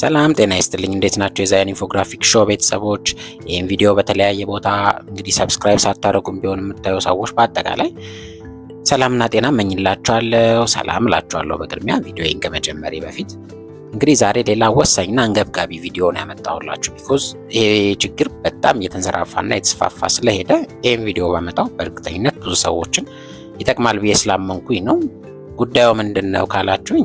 ሰላም ጤና ይስጥልኝ እንዴት ናችሁ የዛይን ኢንፎግራፊክ ሾው ቤተሰቦች? ይህን ቪዲዮ በተለያየ ቦታ እንግዲህ ሰብስክራይብ ሳታደርጉም ቢሆን የምታዩ ሰዎች በአጠቃላይ ሰላምና ጤና እመኝላችኋለሁ። ሰላም እላችኋለሁ። በቅድሚያ ቪዲዮዬን ከመጀመሪያ በፊት እንግዲህ ዛሬ ሌላ ወሳኝና አንገብጋቢ ቪዲዮ ነው ያመጣሁላችሁ። ቢኮዝ ይሄ ችግር በጣም እየተንሰራፋና የተስፋፋ ስለሄደ ይህን ቪዲዮ ባመጣው በእርግጠኝነት ብዙ ሰዎችን ይጠቅማል ብዬ ስላመንኩኝ ነው። ጉዳዩ ምንድነው ካላችሁኝ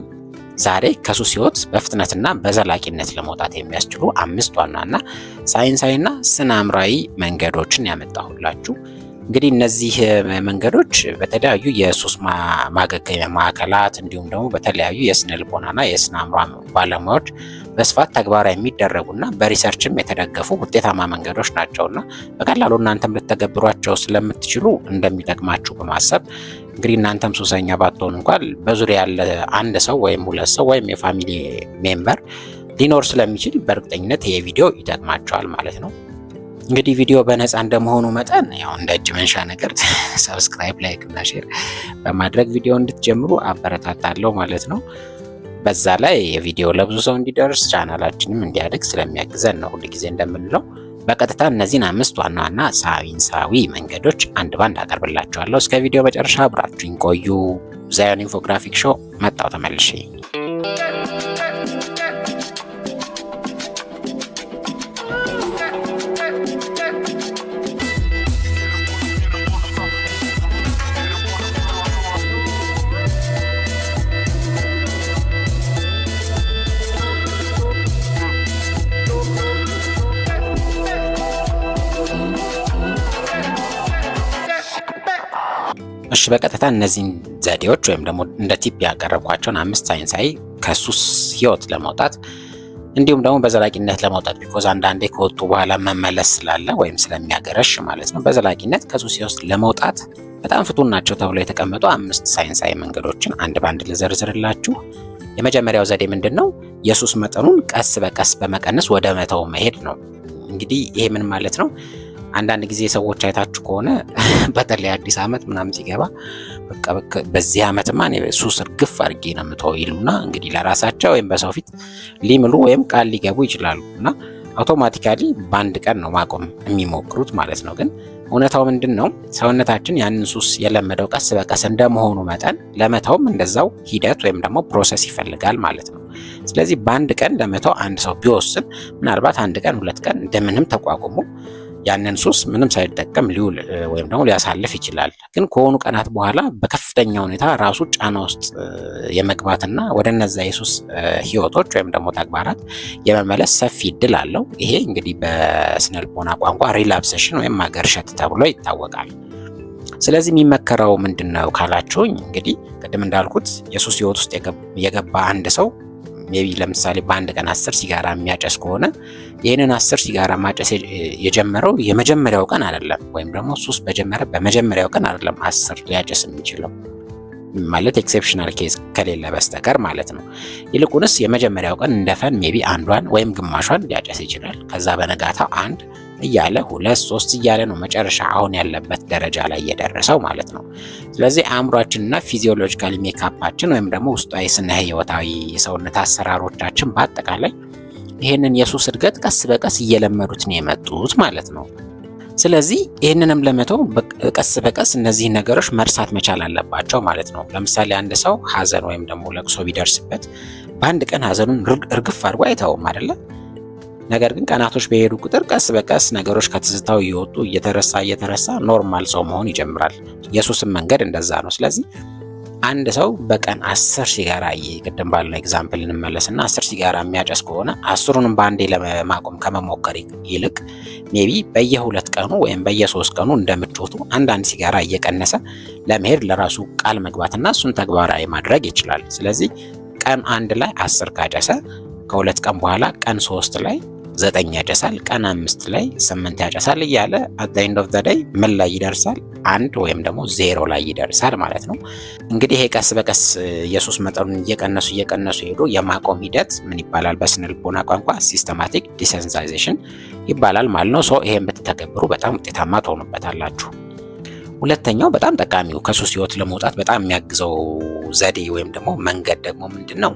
ዛሬ ከሱስ ህይወት በፍጥነትና በዘላቂነት ለመውጣት የሚያስችሉ 5 ዋናና ሳይንሳዊና ስነ አእምሯዊ መንገዶችን ያመጣሁላችሁ። እንግዲህ እነዚህ መንገዶች በተለያዩ የሱስ ማገገሚያ ማዕከላት እንዲሁም ደግሞ በተለያዩ የስነ ልቦናና የስነ አእምሮ ባለሙያዎች በስፋት ተግባራዊ የሚደረጉና በሪሰርችም የተደገፉ ውጤታማ መንገዶች ናቸውና በቀላሉ እናንተም ልትተገብሯቸው ስለምትችሉ እንደሚጠቅማችሁ በማሰብ እንግዲህ እናንተም ሱሰኛ ባትሆኑ እንኳን በዙሪያ ያለ አንድ ሰው ወይም ሁለት ሰው ወይም የፋሚሊ ሜምበር ሊኖር ስለሚችል በእርግጠኝነት ይሄ ቪዲዮ ይጠቅማቸዋል ማለት ነው። እንግዲህ ቪዲዮ በነፃ እንደመሆኑ መጠን ያው እንደ እጅ መንሻ ነገር ሰብስክራይብ፣ ላይክ እና ሼር በማድረግ ቪዲዮ እንድትጀምሩ አበረታታለሁ ማለት ነው። በዛ ላይ የቪዲዮ ለብዙ ሰው እንዲደርስ ቻናላችንም እንዲያድግ ስለሚያግዘን ነው ሁልጊዜ እንደምንለው። በቀጥታ እነዚህን 5 ዋና ዋና ሳይንሳዊ መንገዶች አንድ ባንድ አቀርብላችኋለሁ። እስከ ቪዲዮ መጨረሻ አብራችሁኝ ቆዩ። ዛዮን ኢንፎግራፊክ ሾው መጣው ተመልሼ። እሺ በቀጥታ እነዚህን ዘዴዎች ወይም ደግሞ እንደ ቲፕ ያቀረብኳቸውን 5 ሳይንሳዊ ከሱስ ህይወት ለመውጣት እንዲሁም ደግሞ በዘላቂነት ለመውጣት ቢኮዝ አንዳንዴ ከወጡ በኋላ መመለስ ስላለ ወይም ስለሚያገረሽ ማለት ነው። በዘላቂነት ከሱስ ህይወት ለመውጣት በጣም ፍቱን ናቸው ተብሎ የተቀመጡ 5 ሳይንሳዊ መንገዶችን አንድ ባንድ ልዘርዝርላችሁ። የመጀመሪያው ዘዴ ምንድነው? የሱስ መጠኑን ቀስ በቀስ በመቀነስ ወደ መተው መሄድ ነው። እንግዲህ ይሄ ምን ማለት ነው? አንዳንድ ጊዜ ሰዎች አይታችሁ ከሆነ በተለይ አዲስ ዓመት ምናምን ሲገባ በቃ በዚህ ዓመትማ እኔ ሱስ እርግፍ አድርጌ ነው የምተው ይሉና እንግዲህ ለራሳቸው ወይም በሰው ፊት ሊምሉ ወይም ቃል ሊገቡ ይችላሉ እና አውቶማቲካሊ በአንድ ቀን ነው ማቆም የሚሞክሩት ማለት ነው። ግን እውነታው ምንድን ነው? ሰውነታችን ያንን ሱስ የለመደው ቀስ በቀስ እንደመሆኑ መጠን ለመተውም እንደዛው ሂደት ወይም ደግሞ ፕሮሰስ ይፈልጋል ማለት ነው። ስለዚህ በአንድ ቀን ለመተው አንድ ሰው ቢወስን ምናልባት 1 ቀን 2 ቀን እንደምንም ተቋቁሞ ያንን ሱስ ምንም ሳይጠቀም ሊውል ወይም ደግሞ ሊያሳልፍ ይችላል። ግን ከሆኑ ቀናት በኋላ በከፍተኛ ሁኔታ ራሱ ጫና ውስጥ የመግባትና ወደ እነዛ የሱስ ህይወቶች ወይም ደግሞ ተግባራት የመመለስ ሰፊ እድል አለው። ይሄ እንግዲህ በስነልቦና ቋንቋ ሪላፕሴሽን ወይም ማገርሸት ተብሎ ይታወቃል። ስለዚህ የሚመከረው ምንድነው ካላችሁኝ እንግዲህ ቅድም እንዳልኩት የሱስ ህይወት ውስጥ የገባ አንድ ሰው ሜቢ ለምሳሌ በአንድ ቀን 10 ሲጋራ የሚያጨስ ከሆነ ይህንን 10 ሲጋራ ማጨስ የጀመረው የመጀመሪያው ቀን አይደለም፣ ወይም ደግሞ ሱስ በጀመረ በመጀመሪያው ቀን አይደለም 10 ሊያጨስ የሚችለው ማለት ኤክሴፕሽናል ኬዝ ከሌለ በስተቀር ማለት ነው። ይልቁንስ የመጀመሪያው ቀን እንደፈን ሜቢ አንዷን ወይም ግማሿን ሊያጨስ ይችላል። ከዛ በነጋታው 1 እያለ 2 3 እያለ ነው መጨረሻ አሁን ያለበት ደረጃ ላይ የደረሰው ማለት ነው። ስለዚህ አእምሯችንና ፊዚዮሎጂካል ሜካፓችን ወይም ደግሞ ውስጣዊ ስነ ህይወታዊ የሰውነት አሰራሮቻችን በአጠቃላይ ይህንን የሱስ እድገት ቀስ በቀስ እየለመዱት ነው የመጡት ማለት ነው። ስለዚህ ይህንንም ለመተው ቀስ በቀስ እነዚህ ነገሮች መርሳት መቻል አለባቸው ማለት ነው። ለምሳሌ አንድ ሰው ሀዘን ወይም ደግሞ ለቅሶ ቢደርስበት በአንድ ቀን ሀዘኑን እርግፍ አድርጎ አይተውም አይደለ? ነገር ግን ቀናቶች በሄዱ ቁጥር ቀስ በቀስ ነገሮች ከትዝታው እየወጡ እየተረሳ ኖርማል ሰው መሆን ይጀምራል። የሱስም መንገድ እንደዛ ነው። ስለዚህ አንድ ሰው በቀን 10 ሲጋራ ቅድም ባልነው ኤግዛምፕል እንመለስና 10 ሲጋራ የሚያጨስ ከሆነ 10ሩንም በአንዴ ለማቆም ከመሞከር ይልቅ ሜቢ በየ2 ቀኑ ወይም በየ3 ቀኑ እንደምቾቱ አንዳንድ ሲጋራ እየቀነሰ ለመሄድ ለራሱ ቃል መግባትና እሱን ተግባራዊ ማድረግ ይችላል። ስለዚህ ቀን 1 ላይ 10 ካጨሰ ከ2 ቀን በኋላ ቀን 3 ላይ 9 ያጨሳል፣ ቀን 5 ላይ 8 ያጨሳል እያለ at the end of the day ምን ላይ ይደርሳል? 1 ወይም ደግሞ 0 ላይ ይደርሳል ማለት ነው። እንግዲህ ይሄ ቀስ በቀስ የሱስ መጠኑን እየቀነሱ ሄዶ የማቆም ሂደት ምን ይባላል? በስነ ልቦና ቋንቋ ሲስተማቲክ ዲሴንሳይዜሽን ይባላል ማለት ነው። ይሄን ብትተገብሩ በጣም ውጤታማ ትሆኑበታላችሁ። ሁለተኛው በጣም ጠቃሚው ከሱስ ህይወት ለመውጣት በጣም የሚያግዘው ዘዴ ወይም ደግሞ መንገድ ደግሞ ምንድነው?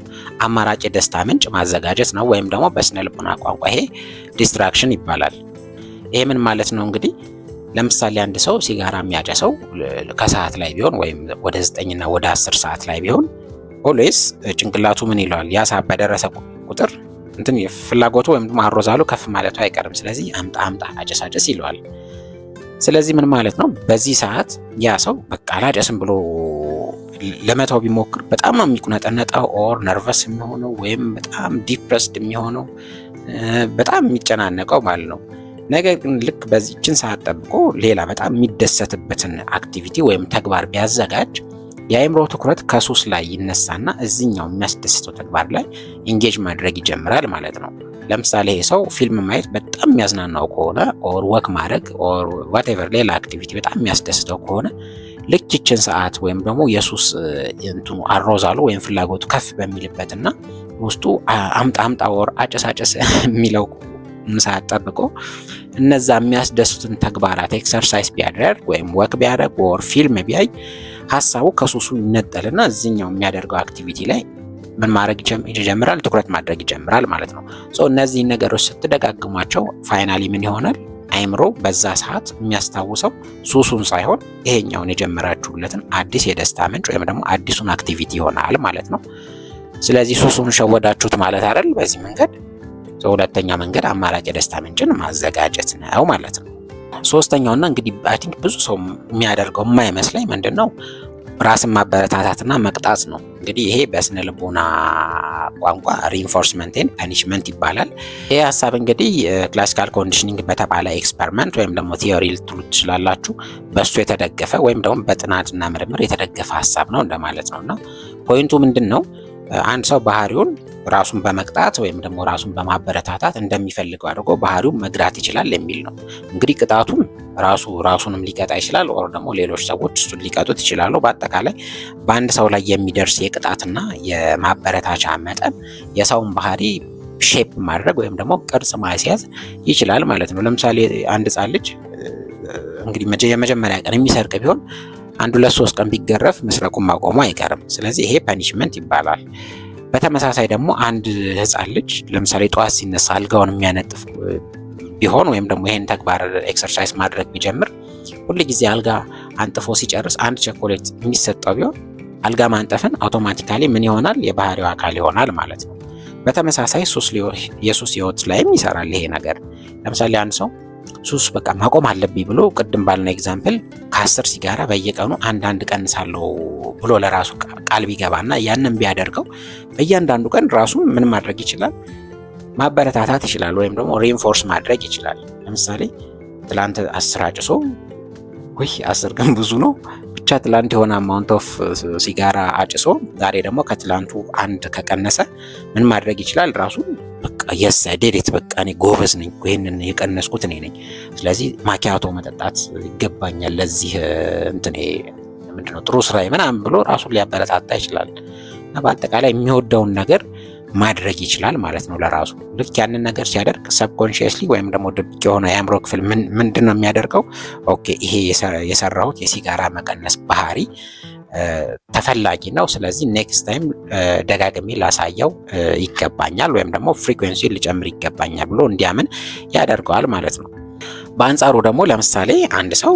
አማራጭ የደስታ ምንጭ ማዘጋጀት ነው። ወይም ደግሞ በስነ ልቦና ቋንቋ ይሄ ዲስትራክሽን ይባላል። ይሄ ምን ማለት ነው እንግዲህ ለምሳሌ አንድ ሰው ሲጋራ የሚያጨሰው ከሰዓት ላይ ቢሆን ወይም ወደ 9 እና ወደ 10 ሰዓት ላይ ቢሆን ኦልዌይስ ጭንቅላቱ ምን ይለዋል? ያ ሰዓት በደረሰ ቁጥር እንትን ፍላጎቱ ወይም ደግሞ አሮዛሉ ከፍ ማለቱ አይቀርም። ስለዚህ አምጣ አጨሳጨስ ይለዋል። ስለዚህ ምን ማለት ነው? በዚህ ሰዓት ያ ሰው በቃ አላጨስም ብሎ ለመተው ቢሞክር በጣም ነው የሚቁነጠነጠው ኦር ነርቨስ የሚሆነው ወይም በጣም ዲፕረስድ የሚሆነው በጣም የሚጨናነቀው ማለት ነው። ነገር ግን ልክ በዚህችን ሰዓት ጠብቆ ሌላ በጣም የሚደሰትበትን አክቲቪቲ ወይም ተግባር ቢያዘጋጅ የአእምሮ ትኩረት ከሱስ ላይ ይነሳና እዚህኛው የሚያስደስተው ተግባር ላይ ኢንጌጅ ማድረግ ይጀምራል ማለት ነው። ለምሳሌ ይሄ ሰው ፊልም ማየት በጣም የሚያዝናናው ከሆነ ኦር ወክ ማድረግ ኦር ዋትኤቨር ሌላ አክቲቪቲ በጣም የሚያስደስተው ከሆነ ልክ ይችን ሰዓት ወይም ደግሞ የሱስ እንትኑ አሮዛሉ ወይም ፍላጎቱ ከፍ በሚልበትና ውስጡ አምጣ ኦር አጨሳጨስ የሚለው ሰዓት ጠብቆ እነዛ የሚያስደስቱትን ተግባራት ኤክሰርሳይዝ ቢያደርግ ወይም ወክ ቢያደርግ ኦር ፊልም ቢያይ ሀሳቡ ከሱሱ ይነጠልና እዚህኛው የሚያደርገው አክቲቪቲ ላይ ምን ማድረግ ይጀምራል? ትኩረት ማድረግ ይጀምራል ማለት ነው። እነዚህ ነገሮች ስትደጋግሟቸው ፋይናሊ ምን ይሆናል? አእምሮ በዛ ሰዓት የሚያስታውሰው ሱሱን ሳይሆን ይሄኛውን የጀመራችሁለትን አዲስ የደስታ ምንጭ ወይም ደግሞ አዲሱን አክቲቪቲ ይሆናል ማለት ነው። ስለዚህ ሱሱን ሸወዳችሁት ማለት አይደል? በዚህ መንገድ ሁለተኛ መንገድ አማራጭ የደስታ ምንጭን ማዘጋጀት ነው ማለት ነው። ሶስተኛውና እንግዲህ አይ ቲንክ ብዙ ሰው የሚያደርገው የማይመስለኝ ምንድነው? ራስን ማበረታታትና መቅጣት ነው። እንግዲህ ይሄ በስነ ልቦና ቋንቋ ሪኢንፎርስመንት ኤንድ ፐኒሽመንት ይባላል። ይሄ ሀሳብ እንግዲህ ክላሲካል ኮንዲሽኒንግ በተባለ ኤክስፐሪመንት ወይም ደግሞ ቲዮሪ ልትሉ ትችላላችሁ። በሱ የተደገፈ ወይም ደግሞ በጥናትና ምርምር የተደገፈ ሀሳብ ነው እንደማለት ነውና ፖይንቱ ምንድነው? አንድ ሰው ባህሪውን ራሱን በመቅጣት ወይም ደግሞ ራሱን በማበረታታት እንደሚፈልገው አድርጎ ባህሪውን መግራት ይችላል የሚል ነው። እንግዲህ ቅጣቱን ራሱንም ሊቀጣ ይችላል ኦር ደግሞ ሌሎች ሰዎች እሱን ሊቀጡት ይችላሉ። በአጠቃላይ በአንድ ሰው ላይ የሚደርስ የቅጣትና የማበረታቻ መጠን የሰውን ባህሪ ሼፕ ማድረግ ወይም ደግሞ ቅርጽ ማስያዝ ይችላል ማለት ነው። ለምሳሌ አንድ ሕፃን ልጅ እንግዲህ የመጀመሪያ ቀን የሚሰርቅ ቢሆን 1-2-3 ቀን ቢገረፍ መስረቁን ማቆሙ አይቀርም። ስለዚህ ይሄ ፐኒሽመንት ይባላል። በተመሳሳይ ደግሞ አንድ ሕፃን ልጅ ለምሳሌ ጠዋት ሲነሳ አልጋውን የሚያነጥፍ ቢሆን ወይም ደግሞ ይሄን ተግባር ኤክሰርሳይዝ ማድረግ ቢጀምር ሁሉ ጊዜ አልጋ አንጥፎ ሲጨርስ አንድ ቸኮሌት የሚሰጠው ቢሆን አልጋ ማንጠፍን አውቶማቲካሊ ምን ይሆናል? የባህሪው አካል ይሆናል ማለት ነው። በተመሳሳይ የሱስ ህይወት ላይም ይሰራል ይሄ ነገር። ለምሳሌ አንድ ሰው ሱስ በቃ ማቆም አለብኝ ብሎ ቅድም ባልነው ኤግዛምፕል ከ10 ሲጋራ በየቀኑ አንድ ቀንሳለሁ ብሎ ለራሱ ቃል ቢገባና ያንን ቢያደርገው በእያንዳንዱ ቀን ራሱ ምን ማድረግ ይችላል? ማበረታታት ይችላል ወይም ደግሞ ሪኢንፎርስ ማድረግ ይችላል። ለምሳሌ ትላንት 10 አጭሶ ወይ 10 ግን ብዙ ነው ብቻ ትላንት የሆነ አማውንት ኦፍ ሲጋራ አጭሶ ዛሬ ደግሞ ከትላንቱ አንድ ከቀነሰ ምን ማድረግ ይችላል? ራሱ በቃ የሰደዴት በቃ እኔ ጎበዝ ነኝ፣ ይሄንን የቀነስኩት እኔ ነኝ፣ ስለዚህ ማኪያቶ መጠጣት ይገባኛል፣ ለዚህ እንትን ምንድነው ጥሩ ስራዬ ምናምን ብሎ ራሱን ሊያበረታታ ይችላል። እና በአጠቃላይ የሚወደውን ነገር ማድረግ ይችላል ማለት ነው ለራሱ። ልክ ያንን ነገር ሲያደርግ ሰብኮንሺየስሊ ወይም ደግሞ ድብቅ የሆነ የአእምሮ ክፍል ምንድን ነው የሚያደርገው? ኦኬ ይሄ የሰራሁት የሲጋራ መቀነስ ባህሪ ተፈላጊ ነው፣ ስለዚህ ኔክስት ታይም ደጋግሜ ላሳየው ይገባኛል ወይም ደግሞ ፍሪኩዌንሲ ሊጨምር ይገባኛል ብሎ እንዲያምን ያደርገዋል ማለት ነው። በአንጻሩ ደግሞ ለምሳሌ አንድ ሰው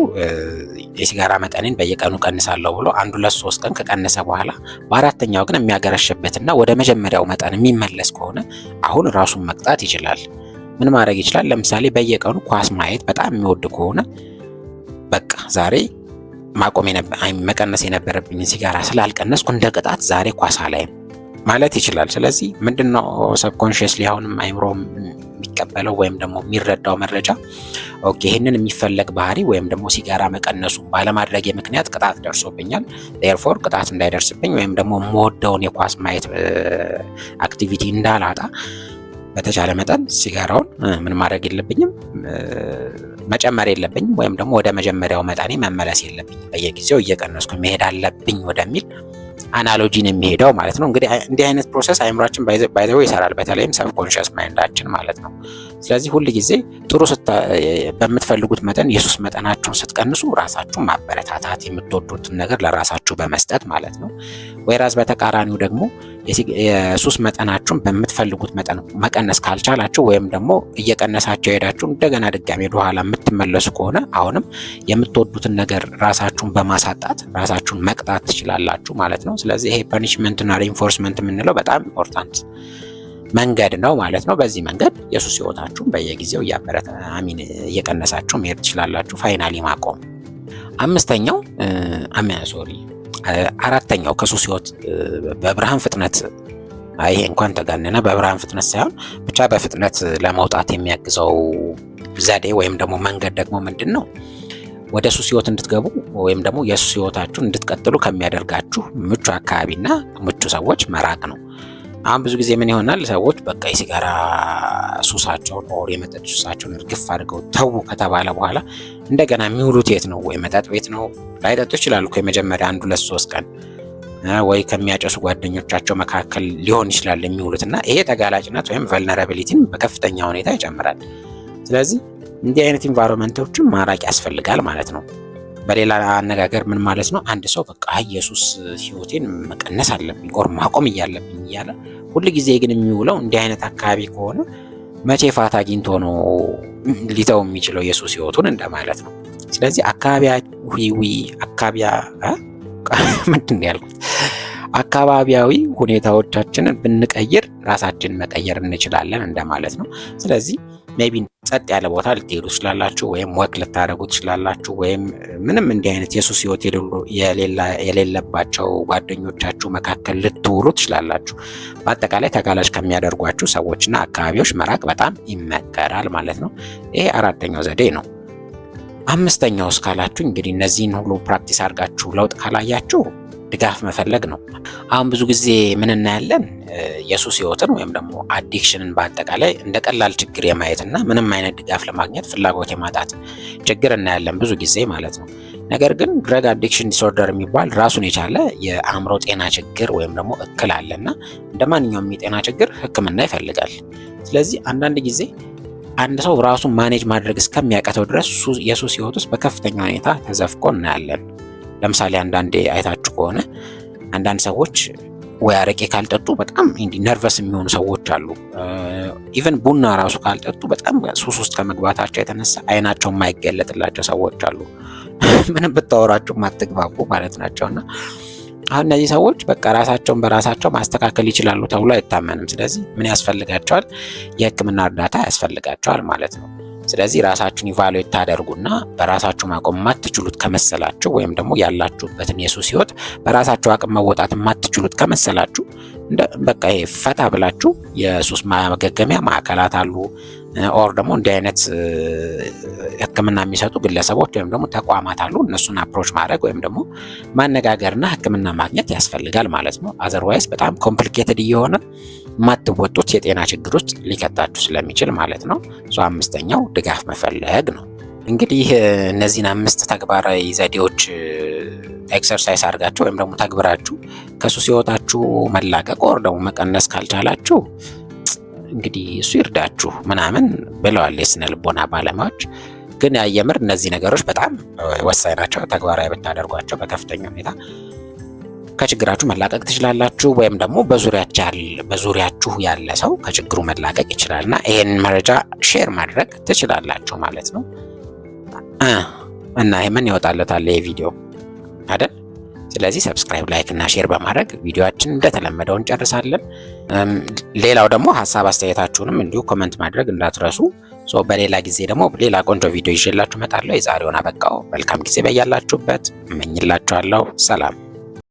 የሲጋራ መጠንን በየቀኑ ቀንሳለሁ ብሎ 1-2-3 ቀን ከቀነሰ በኋላ በአራተኛው ግን የሚያገረሽበትና ወደ መጀመሪያው መጠን የሚመለስ ከሆነ አሁን ራሱን መቅጣት ይችላል። ምን ማድረግ ይችላል? ለምሳሌ በየቀኑ ኳስ ማየት በጣም የሚወድ ከሆነ በቃ ዛሬ መቀነስ የነበረብኝን ሲጋራ ስላልቀነስኩ እንደ ቅጣት ዛሬ ኳስ አላይም ማለት ይችላል። ስለዚህ ምንድነው ሰብኮንሺየስሊ አሁንም አእምሮ የሚቀበለው ወይም ደግሞ የሚረዳው መረጃ ኦኬ ይሄንን የሚፈለግ ባህሪ ወይም ደግሞ ሲጋራ መቀነሱ ባለማድረግ ምክንያት ቅጣት ደርሶብኛል፣ ዴርፎር ቅጣት እንዳይደርስብኝ ወይም ደግሞ የምወደውን የኳስ ማየት አክቲቪቲ እንዳላጣ በተቻለ መጠን ሲጋራውን ምን ማድረግ የለብኝም መጨመር የለብኝም ወይም ደግሞ ወደ መጀመሪያው መጠኔ መመለስ የለብኝም፣ በየጊዜው እየቀነስኩ መሄድ አለብኝ ወደሚል አናሎጂን የሚሄደው ማለት ነው። እንግዲህ እንዲህ አይነት ፕሮሰስ አይምሯችን ባይዘው ይሰራል፣ በተለይም ሰብኮንሺየስ ማይንዳችን ማለት ነው። ስለዚህ ሁል ጊዜ ጥሩ በምትፈልጉት መጠን የሱስ መጠናችሁን ስትቀንሱ ራሳችሁን ማበረታታት፣ የምትወዱትን ነገር ለራሳችሁ በመስጠት ማለት ነው። ወይራዝ በተቃራኒው ደግሞ የሱስ መጠናችሁን በምትፈልጉት መጠን መቀነስ ካልቻላችሁ ወይም ደግሞ እየቀነሳችሁ ሄዳችሁ እንደገና ድጋሜ ወደኋላ የምትመለሱ ከሆነ አሁንም የምትወዱትን ነገር ራሳችሁን በማሳጣት ራሳችሁን መቅጣት ትችላላችሁ ማለት ነው። ስለዚህ ይሄ ፐኒሽመንት እና ሪኢንፎርስመንት የምንለው በጣም ኢምፖርታንት መንገድ ነው ማለት ነው። በዚህ መንገድ የሱስ ህይወታችሁን በየጊዜው እየቀነሳችሁ መሄድ ትችላላችሁ። ፋይናሊ ማቆም። አራተኛው ከሱስ ህይወት በብርሃን ፍጥነት፣ ይሄ እንኳን ተጋነነ፣ በብርሃን ፍጥነት ሳይሆን ብቻ በፍጥነት ለመውጣት የሚያግዘው ዘዴ ወይም ደግሞ መንገድ ደግሞ ምንድን ነው? ወደ ሱስ ህይወት እንድትገቡ ወይም ደግሞ የሱስ ህይወታችሁን እንድትቀጥሉ ከሚያደርጋችሁ ምቹ አካባቢና ምቹ ሰዎች መራቅ ነው። አሁን ብዙ ጊዜ ምን ይሆናል? ሰዎች በቃ የሲጋራ ሱሳቸውን ኦር የመጠጥ ሱሳቸውን እርግፍ አድርገው ተዉ ከተባለ በኋላ እንደገና የሚውሉት የት ነው? ወይ መጠጥ ቤት ነው። ላይጠጡ ይችላሉ እኮ የመጀመሪያ 1 2 3 ቀን ወይ ከሚያጨሱ ጓደኞቻቸው መካከል ሊሆን ይችላል የሚውሉት እና ይሄ ተጋላጭነት ወይም ቨልነራቢሊቲን በከፍተኛ ሁኔታ ይጨምራል። ስለዚህ እንዲህ አይነት ኢንቫይሮንመንቶችን ማራቅ ያስፈልጋል ማለት ነው። በሌላ አነጋገር ምን ማለት ነው? አንድ ሰው በቃ የሱስ ህይወቴን መቀነስ አለብኝ ኦር ማቆም እያለብኝ እያለ ሁል ጊዜ ግን የሚውለው እንዲህ አይነት አካባቢ ከሆነ መቼ ፋታ አግኝቶ ነው ሊተው የሚችለው የሱስ ህይወቱን እንደማለት ነው። ስለዚህ አካባቢያዊ ሁኔታዎቻችንን ብንቀይር ራሳችንን መቀየር እንችላለን እንደማለት ነው። ስለዚህ ሜቢ ጸጥ ያለ ቦታ ልትሄዱ ትችላላችሁ፣ ወይም ወክ ልታደርጉ ትችላላችሁ፣ ወይም ምንም እንዲህ አይነት የሱስ ህይወት የሌለባቸው ጓደኞቻችሁ መካከል ልትውሉ ትችላላችሁ። በአጠቃላይ ተጋላጭ ከሚያደርጓችሁ ሰዎችና አካባቢዎች መራቅ በጣም ይመከራል ማለት ነው። ይሄ አራተኛው ዘዴ ነው። አምስተኛው እስካላችሁ እንግዲህ እነዚህን ሁሉ ፕራክቲስ አድርጋችሁ ለውጥ ካላያችሁ ድጋፍ መፈለግ ነው። አሁን ብዙ ጊዜ ምን እናያለን? የሱስ ህይወትን ወይም ደግሞ አዲክሽንን በአጠቃላይ እንደ ቀላል ችግር የማየትና ምንም አይነት ድጋፍ ለማግኘት ፍላጎት የማጣት ችግር እናያለን ብዙ ጊዜ ማለት ነው። ነገር ግን ድረግ አዲክሽን ዲስኦርደር የሚባል ራሱን የቻለ የአእምሮ ጤና ችግር ወይም ደግሞ እክል አለና እንደ ማንኛውም የጤና ችግር ሕክምና ይፈልጋል። ስለዚህ አንዳንድ ጊዜ አንድ ሰው ራሱን ማኔጅ ማድረግ እስከሚያቀተው ድረስ የሱስ ህይወት ውስጥ በከፍተኛ ሁኔታ ተዘፍቆ እናያለን። ለምሳሌ አንዳንዴ አይታችሁ ከሆነ አንዳንድ ሰዎች ወይ አረቄ ካልጠጡ በጣም ነርቨስ የሚሆኑ ሰዎች አሉ። ኢቨን ቡና ራሱ ካልጠጡ በጣም ሱስ ውስጥ ከመግባታቸው የተነሳ አይናቸው የማይገለጥላቸው ሰዎች አሉ። ምንም ብታወራቸው ማትግባቡ ማለት ናቸውና አሁን እነዚህ ሰዎች በቃ ራሳቸውን በራሳቸው ማስተካከል ይችላሉ ተብሎ አይታመንም። ስለዚህ ምን ያስፈልጋቸዋል? የህክምና እርዳታ ያስፈልጋቸዋል ማለት ነው። ስለዚህ ራሳችሁን ኢቫሉዌት ታደርጉና በራሳችሁ ማቆም የማትችሉት ከመሰላችሁ ወይም ደግሞ ያላችሁበትን የሱስ ህይወት በራሳችሁ አቅም መወጣት የማትችሉት ከመሰላችሁ በቃ ፈታ ብላችሁ የሱስ ማገገሚያ ማዕከላት አሉ፣ ኦር ደግሞ እንዲህ አይነት ህክምና የሚሰጡ ግለሰቦች ወይም ደግሞ ተቋማት አሉ። እነሱን አፕሮች ማድረግ ወይም ደግሞ ማነጋገርና ህክምና ማግኘት ያስፈልጋል ማለት ነው። አዘርዋይስ በጣም ኮምፕሊኬትድ እየሆነ የማትወጡት የጤና ችግር ውስጥ ሊከታችሁ ስለሚችል ማለት ነው። አምስተኛው ድጋፍ መፈለግ ነው። እንግዲህ እነዚህን 5 ተግባራዊ ዘዴዎች ኤክሰርሳይዝ አድርጋችሁ ወይም ደግሞ ተግብራችሁ ከሱስ ህይወታችሁ መላቀቅ ወር ደግሞ መቀነስ ካልቻላችሁ እንግዲህ እሱ ይርዳችሁ ምናምን ብለዋል የስነ ልቦና ባለሙያዎች። ግን የምር እነዚህ ነገሮች በጣም ወሳኝ ናቸው። ተግባራዊ ብታደርጓቸው በከፍተኛ ሁኔታ ከችግራችሁ መላቀቅ ትችላላችሁ፣ ወይም ደግሞ በዙሪያችሁ ያለ ሰው ከችግሩ መላቀቅ ይችላልና ይሄን መረጃ ሼር ማድረግ ትችላላችሁ ማለት ነው። እና ምን ይወጣለታል ይሄ ቪዲዮ አይደል? ስለዚህ ሰብስክራይብ፣ ላይክ እና ሼር በማድረግ ቪዲዮአችን እንደተለመደው እንጨርሳለን። ሌላው ደግሞ ሀሳብ አስተያየታችሁንም እንዲሁ ኮሜንት ማድረግ እንዳትረሱ። በሌላ ጊዜ ደግሞ ሌላ ቆንጆ ቪዲዮ ይዤላችሁ እመጣለሁ። የዛሬውን አበቃው። መልካም ጊዜ በያላችሁበት እመኝላችኋለሁ። ሰላም።